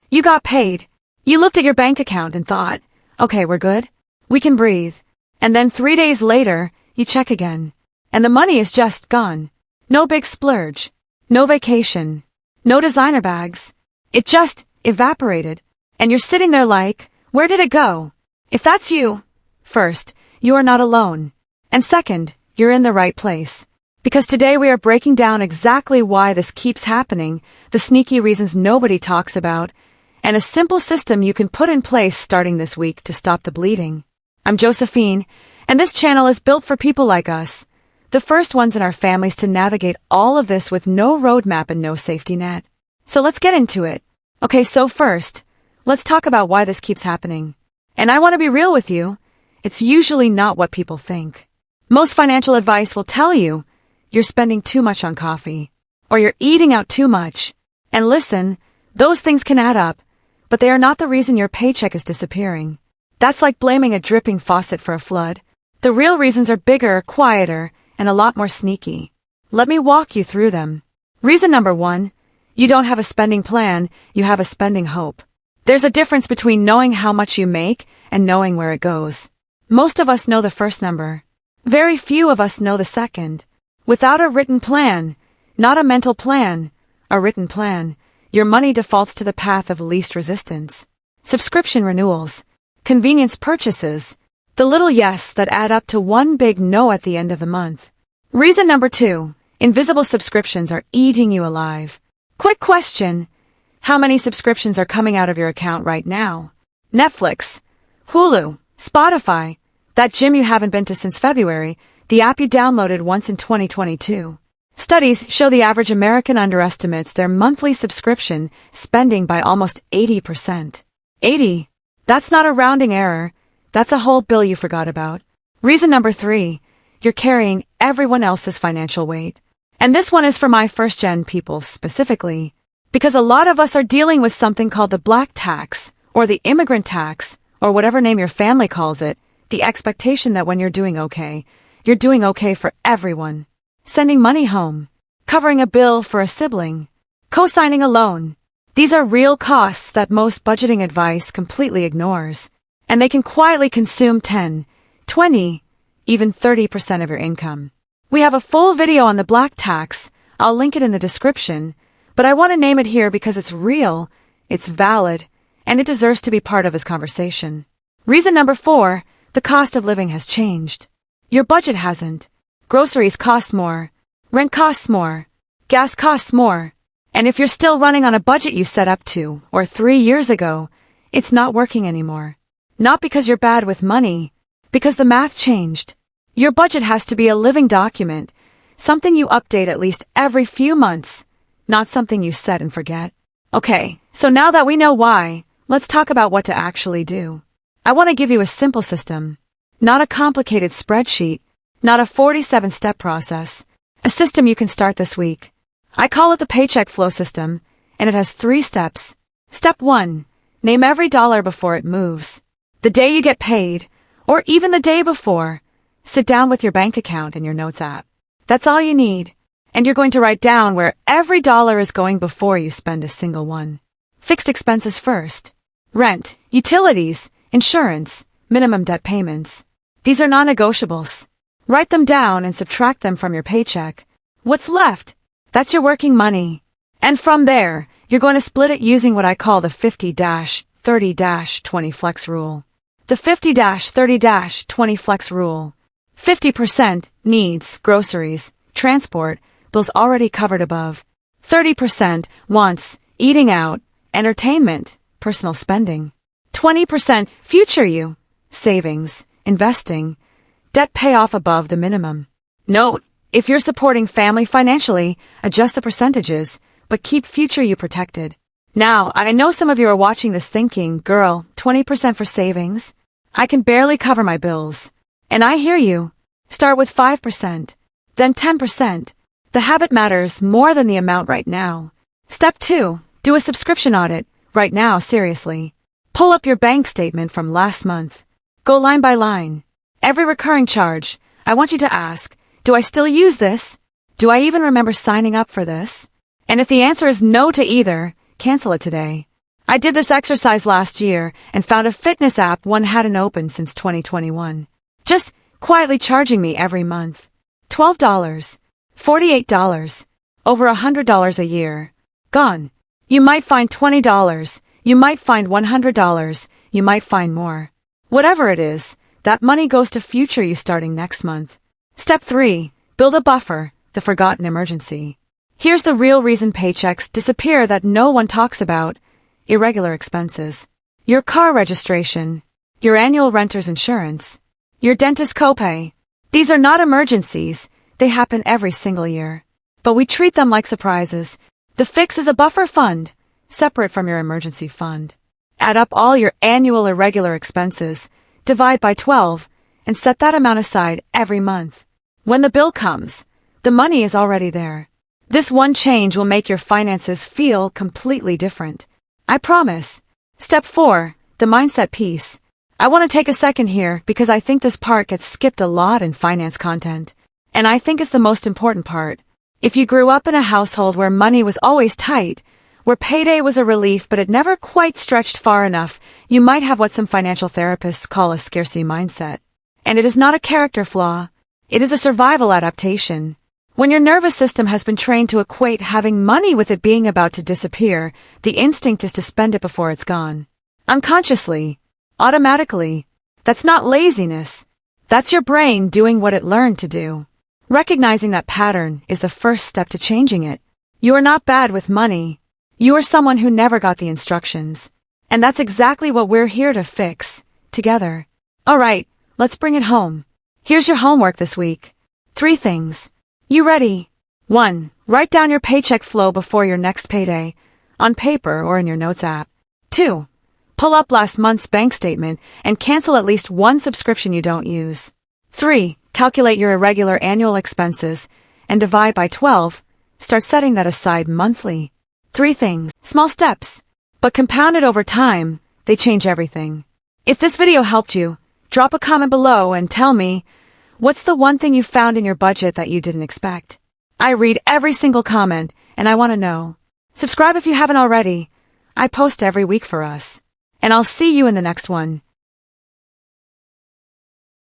You got paid. You looked at your bank account and thought, okay, we're good. We can breathe. And then 3 days later, you check again. And the money is just gone. No big splurge. No vacation. No designer bags. It just evaporated. And you're sitting there like, where did it go? If that's you, first, you are not alone. And second, you're in the right place. Because today we are breaking down exactly why this keeps happening, the sneaky reasons nobody talks about, and a simple system you can put in place starting this week to stop the bleeding. I'm Josephine, and this channel is built for people like us, the first ones in our families to navigate all of this with no roadmap and no safety net. So let's get into it. Okay, so first, let's talk about why this keeps happening. And I want to be real with you, it's usually not what people think. Most financial advice will tell you you're spending too much on coffee, or you're eating out too much. And listen, those things can add up, but they are not the reason your paycheck is disappearing. That's like blaming a dripping faucet for a flood. The real reasons are bigger, quieter, and a lot more sneaky. Let me walk you through them. Reason number 1, you don't have a spending plan, you have a spending hope. There's a difference between knowing how much you make and knowing where it goes. Most of us know the first number. Very few of us know the second. Without a written plan, not a mental plan, a written plan, your money defaults to the path of least resistance. Subscription renewals, convenience purchases, the little yes that add up to one big no at the end of the month. Reason number 2, invisible subscriptions are eating you alive. Quick question. How many subscriptions are coming out of your account right now? Netflix, Hulu, Spotify, that gym you haven't been to since February, the app you downloaded once in 2022. Studies show the average American underestimates their monthly subscription spending by almost 80%. 80. That's not a rounding error. That's a whole bill you forgot about. Reason number 3, you're carrying everyone else's financial weight. And this one is for my first-gen people specifically. Because a lot of us are dealing with something called the black tax, or the immigrant tax, or whatever name your family calls it, the expectation that when you're doing okay for everyone. Sending money home, covering a bill for a sibling, co-signing a loan. These are real costs that most budgeting advice completely ignores, and they can quietly consume 10, 20, even 30% of your income. We have a full video on the black tax, I'll link it in the description, but I want to name it here because it's real, it's valid, and it deserves to be part of this conversation. Reason number 4, the cost of living has changed. Your budget hasn't. Groceries cost more. Rent costs more. Gas costs more. And if you're still running on a budget you set up 2 or 3 years ago, it's not working anymore. Not because you're bad with money, because the math changed. Your budget has to be a living document, something you update at least every few months, not something you set and forget. Okay, so now that we know why, let's talk about what to actually do. I want to give you a simple system. Not a complicated spreadsheet, not a 47-step process. A system you can start this week. I call it the Paycheck Flow System, and it has 3 steps. Step 1, name every dollar before it moves. The day you get paid, or even the day before, sit down with your bank account and your notes app. That's all you need. And you're going to write down where every dollar is going before you spend a single one. Fixed expenses first. Rent, utilities, insurance, minimum debt payments. These are non-negotiables. Write them down and subtract them from your paycheck. What's left? That's your working money. And from there, you're going to split it using what I call the 50-30-20 flex rule. The 50-30-20 flex rule. 50% needs, groceries, transport, bills already covered above. 30% wants, eating out, entertainment, personal spending. 20% future you, savings, investing, debt payoff above the minimum. Note, if you're supporting family financially, adjust the percentages, but keep future you protected. Now, I know some of you are watching this thinking, girl, 20% for savings? I can barely cover my bills. And I hear you. Start with 5%, then 10%. The habit matters more than the amount right now. Step 2, do a subscription audit, right now, seriously. Pull up your bank statement from last month. Go line by line. Every recurring charge, I want you to ask, do I still use this? Do I even remember signing up for this? And if the answer is no to either, cancel it today. I did this exercise last year and found a fitness app one hadn't opened since 2021. Just quietly charging me every month. $12, $48, over $100 a year. Gone. You might find $20, you might find $100, you might find more. Whatever it is, that money goes to future you starting next month. Step 3. Build a buffer, the forgotten emergency. Here's the real reason paychecks disappear that no one talks about. Irregular expenses. Your car registration. Your annual renter's insurance. Your dentist copay. These are not emergencies, they happen every single year. But we treat them like surprises. The fix is a buffer fund, separate from your emergency fund. Add up all your annual irregular expenses, divide by 12, and set that amount aside every month. When the bill comes, the money is already there. This one change will make your finances feel completely different. I promise. Step 4. The mindset piece. I want to take a second here because I think this part gets skipped a lot in finance content. And I think it's the most important part. If you grew up in a household where money was always tight, where payday was a relief but it never quite stretched far enough, you might have what some financial therapists call a scarcity mindset. And it is not a character flaw. It is a survival adaptation. When your nervous system has been trained to equate having money with it being about to disappear, the instinct is to spend it before it's gone. Unconsciously. Automatically. That's not laziness. That's your brain doing what it learned to do. Recognizing that pattern is the first step to changing it. You are not bad with money. You are someone who never got the instructions. And that's exactly what we're here to fix, together. Alright, let's bring it home. Here's your homework this week. 3 things. You ready? 1. Write down your paycheck flow before your next payday, on paper or in your notes app. 2. Pull up last month's bank statement and cancel at least one subscription you don't use. 3. Calculate your irregular annual expenses and divide by 12. Start setting that aside monthly. 3 things. Small steps. But compounded over time, they change everything. If this video helped you, drop a comment below and tell me, what's the one thing you found in your budget that you didn't expect? I read every single comment, and I want to know. Subscribe if you haven't already. I post every week for us. And I'll see you in the next one.